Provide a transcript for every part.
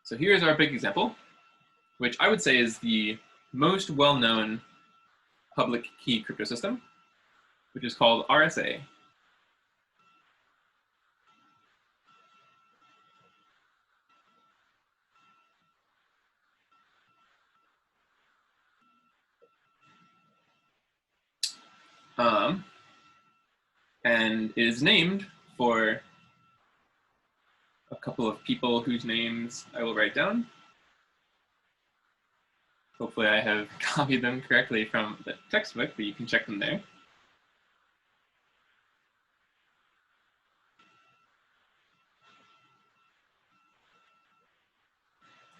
So here's our big example, which I would say is the most well-known public key crypto system, which is called RSA. And it is named for a couple of people whose names I will write down. Hopefully I have copied them correctly from the textbook, but you can check them there.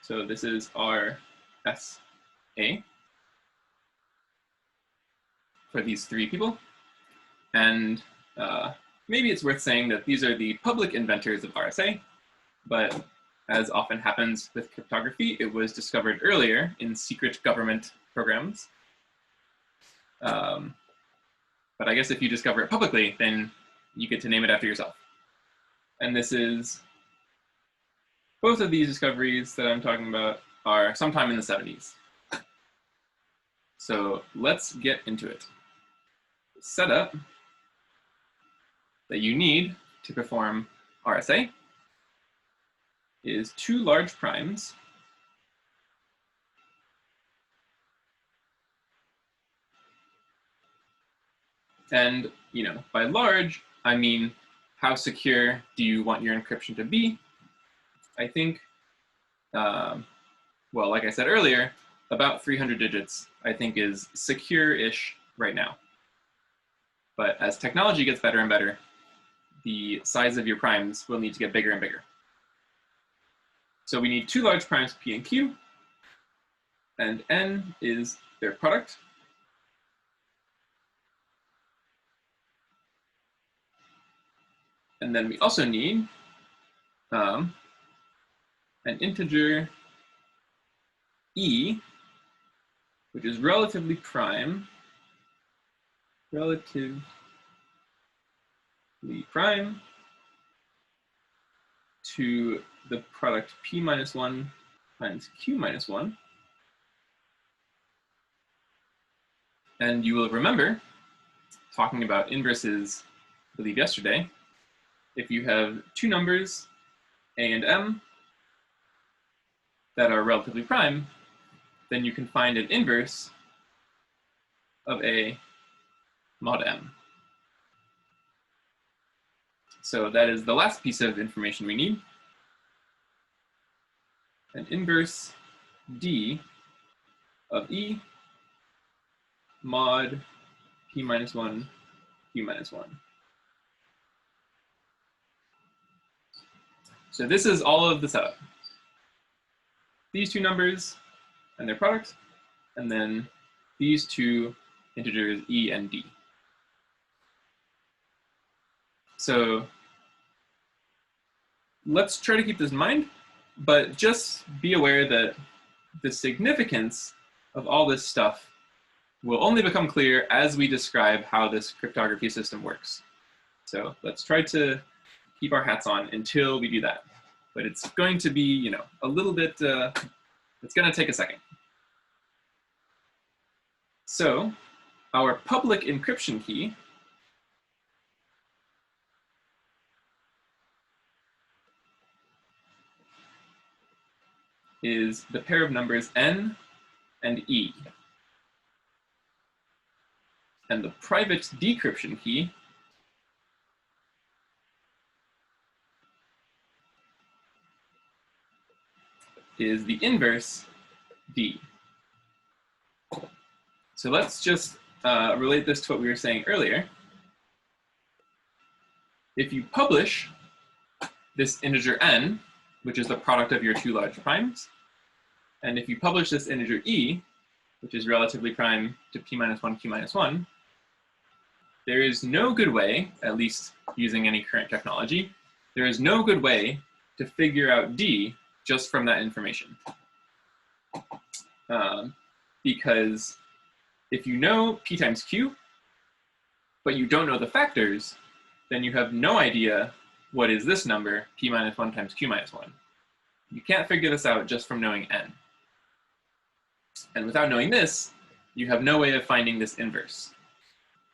So this is RSA for these three people. And maybe it's worth saying that these are the public inventors of RSA, but as often happens with cryptography, it was discovered earlier in secret government programs. But I guess if you discover it publicly, then you get to name it after yourself. And this is, both of these discoveries that I'm talking about are sometime in the 70s. So let's get into it. Setup that you need to perform RSA is two large primes and, by large, I mean how secure do you want your encryption to be? I think, well, like I said earlier, about 300 digits I think is secure-ish right now. But as technology gets better and better, the size of your primes will need to get bigger and bigger. So we need two large primes, P and Q, and N is their product. And then we also need an integer E, which is relatively prime to the product P minus 1 times Q minus 1. And you will remember, talking about inverses, I believe yesterday, if you have two numbers, A and M, that are relatively prime, then you can find an inverse of A mod M. So that is the last piece of information we need. An inverse D of E mod P minus 1, Q minus 1. So this is all of the setup. These two numbers and their product, and then these two integers E and D. So let's try to keep this in mind, but just be aware that the significance of all this stuff will only become clear as we describe how this cryptography system works. So let's try to keep our hats on until we do that. But it's going to be, a little bit, it's going to take a second. So our public encryption key is the pair of numbers N and E. And the private decryption key is the inverse D. So let's just relate this to what we were saying earlier. If you publish this integer N, which is the product of your two large primes, and if you publish this integer E, which is relatively prime to P minus 1, Q minus 1, there is no good way, at least using any current technology, there is no good way to figure out D just from that information. Because if you know P times Q, but you don't know the factors, then you have no idea what is this number, P minus 1 times Q minus 1. You can't figure this out just from knowing n. And without knowing this, you have no way of finding this inverse,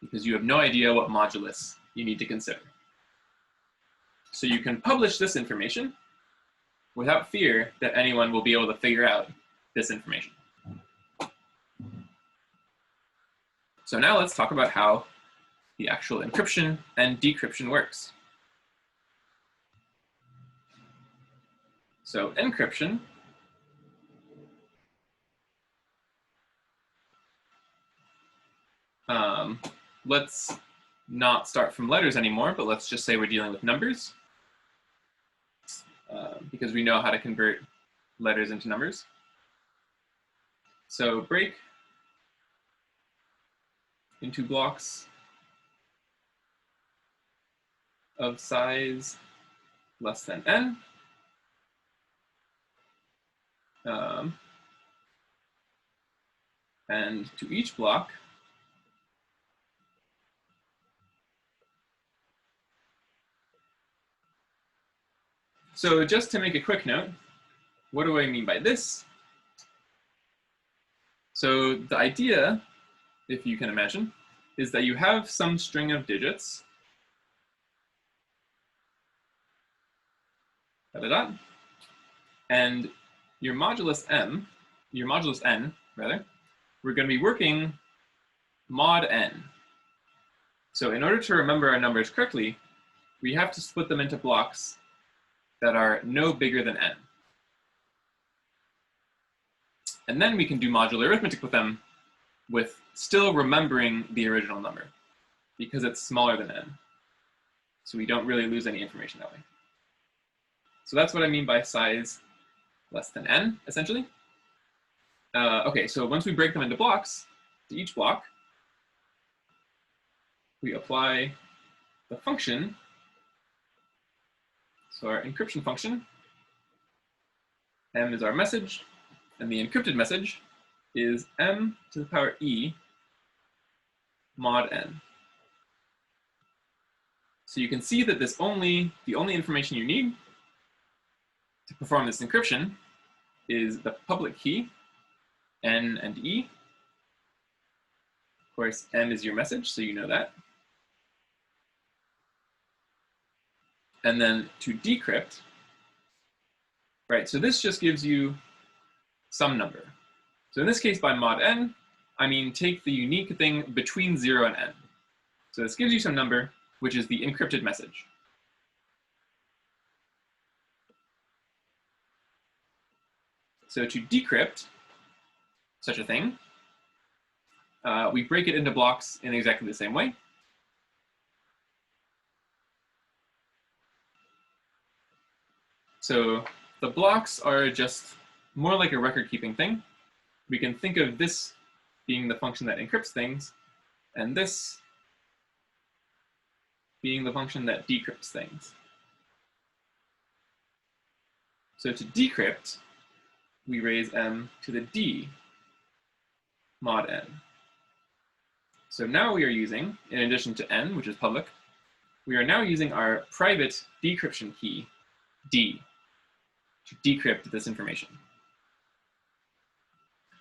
because you have no idea what modulus you need to consider. So you can publish this information without fear that anyone will be able to figure out this information. So now let's talk about how the actual encryption and decryption works. So encryption let's not start from letters anymore, but let's just say we're dealing with numbers, because we know how to convert letters into numbers. So break into blocks of size less than n. And to each block, so just to make a quick note, what do I mean by this? So the idea, if you can imagine, is that you have some string of digits, and your modulus n, rather, we're going to be working mod n. So in order to remember our numbers correctly, we have to split them into blocks that are no bigger than n. And then we can do modular arithmetic with them with still remembering the original number, because it's smaller than n. So we don't really lose any information that way. So that's what I mean by size less than n, essentially. Okay, so once we break them into blocks, to each block, we apply the function. So our encryption function, m is our message, and the encrypted message is m to the power e mod n. So you can see that the only information you need to perform this encryption is the public key, n and e. Of course, n is your message, so you know that. And then to decrypt, right, so this just gives you some number. So in this case, by mod n, I mean take the unique thing between 0 and n. So this gives you some number, which is the encrypted message. So to decrypt such a thing, we break it into blocks in exactly the same way. So the blocks are just more like a record-keeping thing. We can think of this being the function that encrypts things, and this being the function that decrypts things. So to decrypt, we raise m to the d mod n. So now we are using, in addition to n, which is public, we are now using our private decryption key, d, to decrypt this information.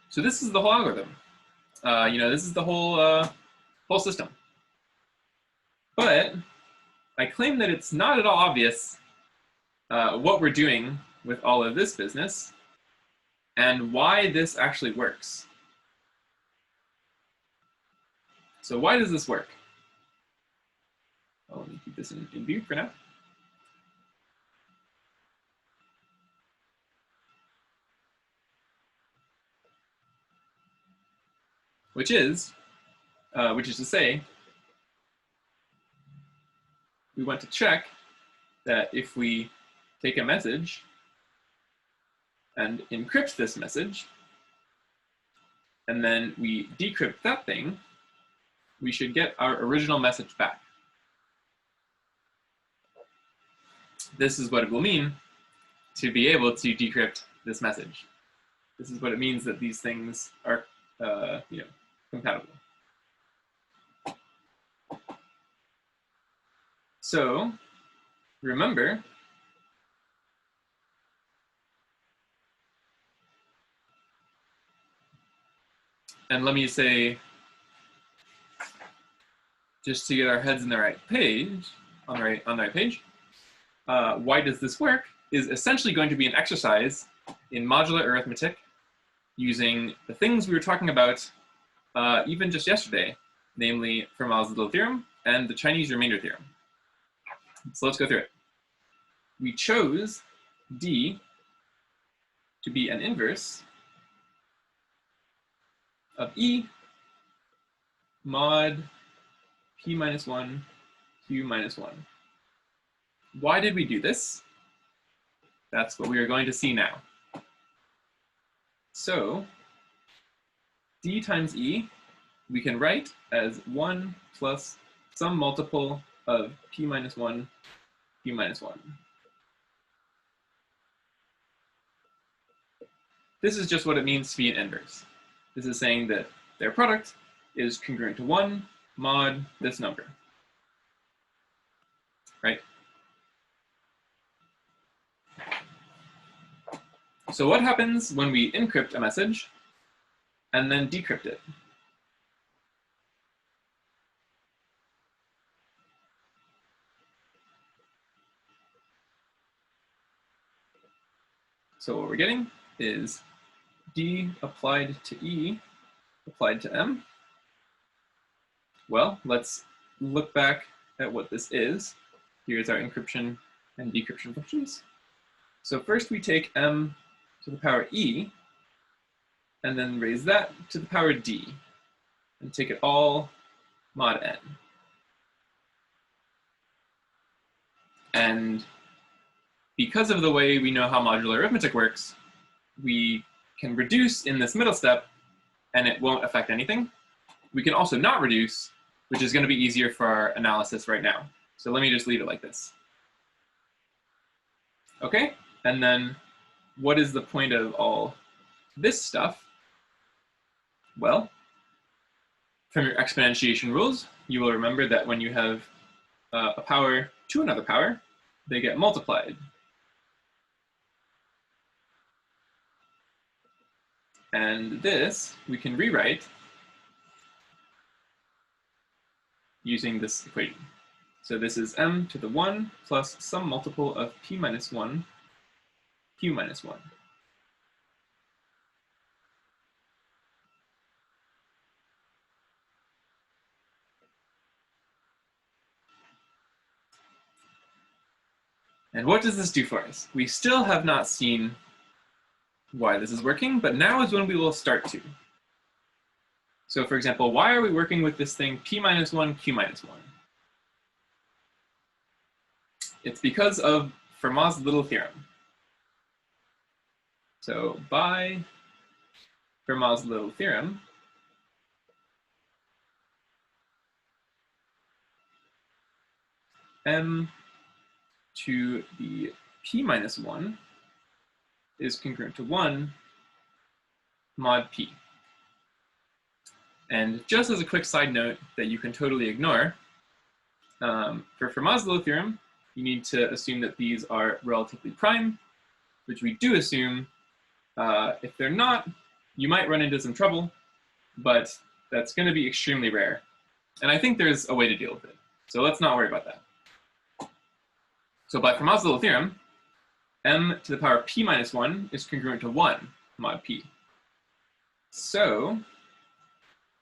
So this is the whole algorithm. This is the whole system. But I claim that it's not at all obvious what we're doing with all of this business and why this actually works. So why does this work? Let me keep this in view for now. Which is to say, we want to check that if we take a message and encrypt this message, and then we decrypt that thing, we should get our original message back. This is what it will mean to be able to decrypt this message. This is what it means that these things are compatible. So remember And let me say, just to get our heads in the right page, on the right page, why does this work is essentially going to be an exercise in modular arithmetic using the things we were talking about even just yesterday, namely Fermat's little theorem and the Chinese remainder theorem. So let's go through it. We chose D to be an inverse of E mod P minus 1 Q minus 1. Why did we do this? That's what we are going to see now. So D times E we can write as 1 plus some multiple of P minus 1 Q minus 1. This is just what it means to be an inverse. This is saying that their product is congruent to 1 mod this number, right? So what happens when we encrypt a message and then decrypt it? So what we're getting is D applied to E applied to M. Well, let's look back at what this is. Here's our encryption and decryption functions. So first we take M to the power E, and then raise that to the power D, and take it all mod N. And because of the way we know how modular arithmetic works, we can reduce in this middle step, and it won't affect anything. We can also not reduce, which is going to be easier for our analysis right now. So let me just leave it like this. Okay, and then what is the point of all this stuff? Well, from your exponentiation rules, you will remember that when you have a power to another power, they get multiplied. And this we can rewrite using this equation. So this is m to the 1 plus some multiple of p minus 1, q minus 1. And what does this do for us? We still have not seen why this is working, but now is when we will start to. So for example, why are we working with this thing p minus 1, q minus 1? It's because of Fermat's little theorem. So by Fermat's little theorem, m to the p minus 1 is congruent to 1 mod p. And just as a quick side note that you can totally ignore, for Fermat's little theorem, you need to assume that these are relatively prime, which we do assume. If they're not, you might run into some trouble, but that's going to be extremely rare. And I think there's a way to deal with it. So let's not worry about that. So by Fermat's little theorem, m to the power p minus 1 is congruent to 1 mod p. So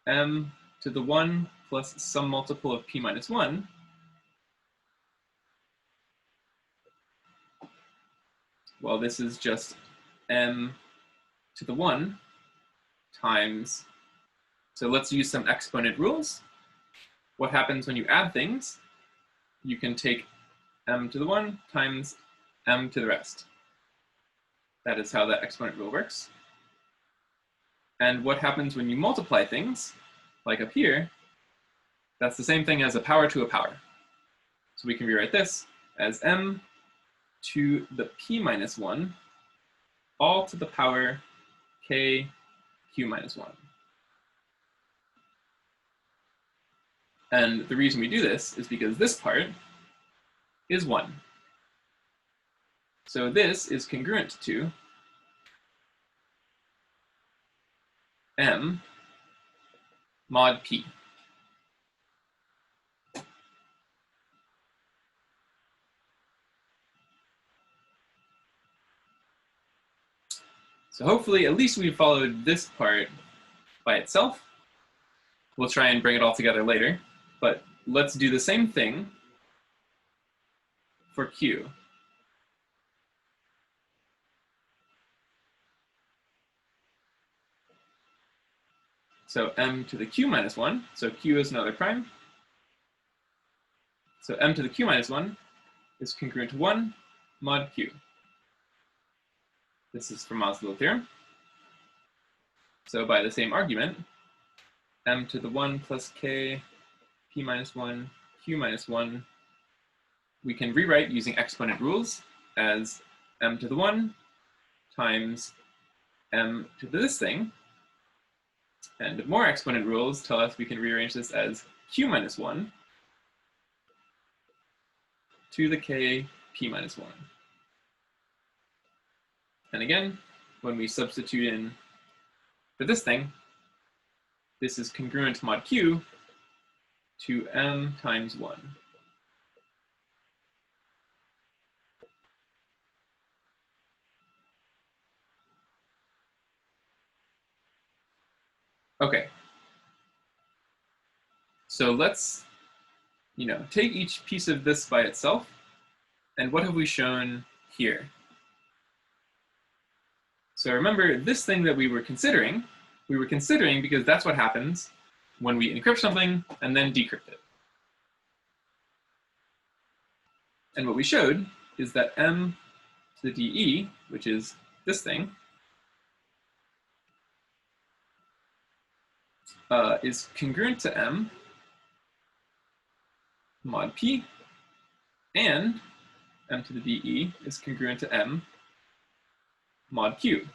m to the 1 plus some multiple of p minus 1 well, this is just m to the 1 times, so let's use some exponent rules. What happens when you add things? You can take m to the 1 times m to the rest. That is how that exponent rule works. And what happens when you multiply things, like up here? That's the same thing as a power to a power. So we can rewrite this as m to the p minus 1 all to the power k q minus 1. And the reason we do this is because this part is 1. So this is congruent to m mod p. So hopefully, at least we followed this part by itself. We'll try and bring it all together later, but let's do the same thing for q. So m to the q minus 1, so q is another prime. So m to the q minus 1 is congruent to 1 mod q. This is from Maslow's theorem. So by the same argument, m to the 1 plus k, p minus 1, q minus 1, we can rewrite using exponent rules as m to the 1 times m to this thing. And more exponent rules tell us we can rearrange this as q minus 1 to the k p minus 1. And again, when we substitute in for this thing, this is congruent to mod q to m times 1. Okay. So let's, take each piece of this by itself. And what have we shown here? So remember, this thing that we were considering because that's what happens when we encrypt something and then decrypt it. And what we showed is that m to the de, which is this thing, is congruent to m mod p, and m to the de is congruent to m mod q.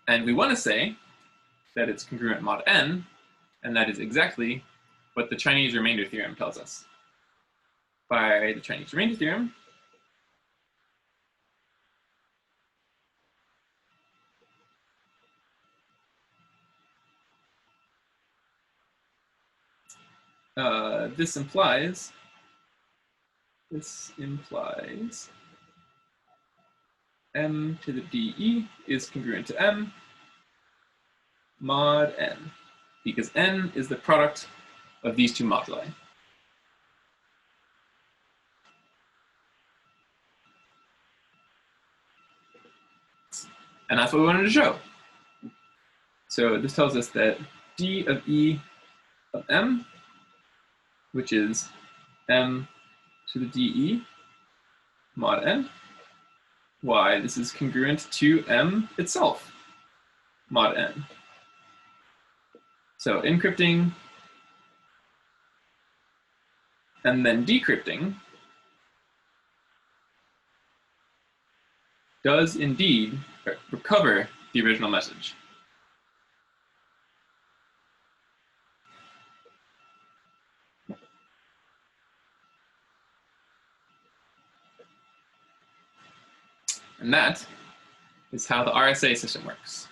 And we want to say that it's congruent mod n, and that is exactly what the Chinese remainder theorem tells us. By the Chinese remainder theorem, this implies m to the de is congruent to m mod n, because n is the product of these two moduli. And that's what we wanted to show. So this tells us that d of e of m, which is m to the de mod n, why, this is congruent to m itself, mod n. So encrypting and then decrypting does indeed recover the original message. And that is how the RSA system works.